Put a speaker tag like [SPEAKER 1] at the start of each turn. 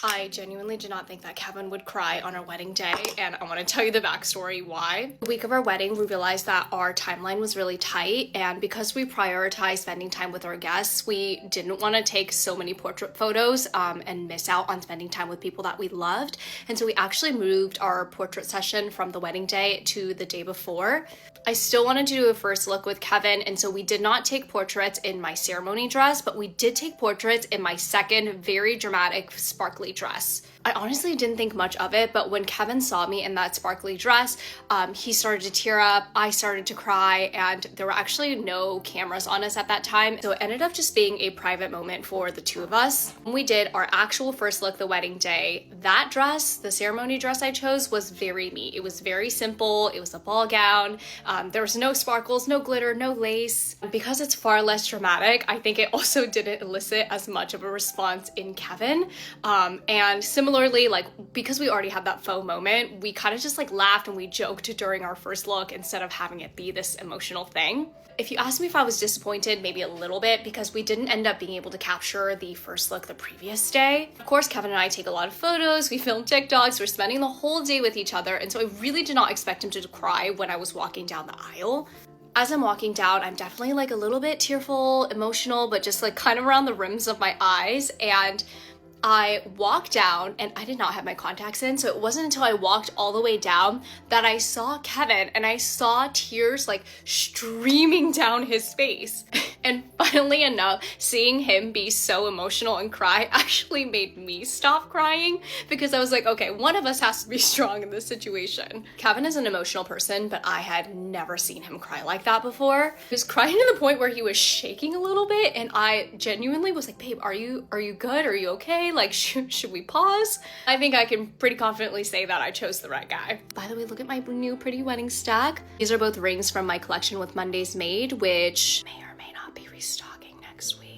[SPEAKER 1] I genuinely did not think that Kevin would cry on our wedding day, and I want to tell you the backstory why. The week of our wedding, we realized that our timeline was really tight, and because we prioritized spending time with our guests, we didn't want to take so many portrait photos and miss out on spending time with people that we loved. And so we actually moved our portrait session from the wedding day to the day before. I still wanted to do a first look with Kevin, and so we did not take portraits in my ceremony dress, but we did take portraits in my second very dramatic sparkly dress. I honestly didn't think much of it, but when Kevin saw me in that sparkly dress, he started to tear up, I started to cry, and there were actually no cameras on us at that time, so it ended up just being a private moment for the two of us. When we did our actual first look the wedding day, that dress, the ceremony dress I chose, was very me. It was very simple, it was a ball gown, there was no sparkles, no glitter, no lace. Because it's far less dramatic, I think it also didn't elicit as much of a response in Kevin, and similarly, like, because we already had that faux moment, we kind of just like laughed and we joked during our first look instead of having it be this emotional thing. If you asked me if I was disappointed, maybe a little bit, because we didn't end up being able to capture the first look the previous day. Of course, Kevin and I take a lot of photos, we film TikToks, we're spending the whole day with each other, and so I really did not expect him to cry when I was walking down the aisle. As I'm walking down, I'm definitely like a little bit tearful, emotional, but just like kind of around the rims of my eyes, and I walked down and I did not have my contacts in, so it wasn't until I walked all the way down that I saw Kevin and I saw tears like streaming down his face. And funnily enough, seeing him be so emotional and cry actually made me stop crying, because I was like, okay, one of us has to be strong in this situation. Kevin is an emotional person, but I had never seen him cry like that before. He was crying to the point where he was shaking a little bit, and I genuinely was like, babe, are you good? Are you okay? Like, should we pause? I think I can pretty confidently say that I chose the right guy. By the way, look at my new pretty wedding stack. These are both rings from my collection with Monday's Made, which may or may not be restocking next week.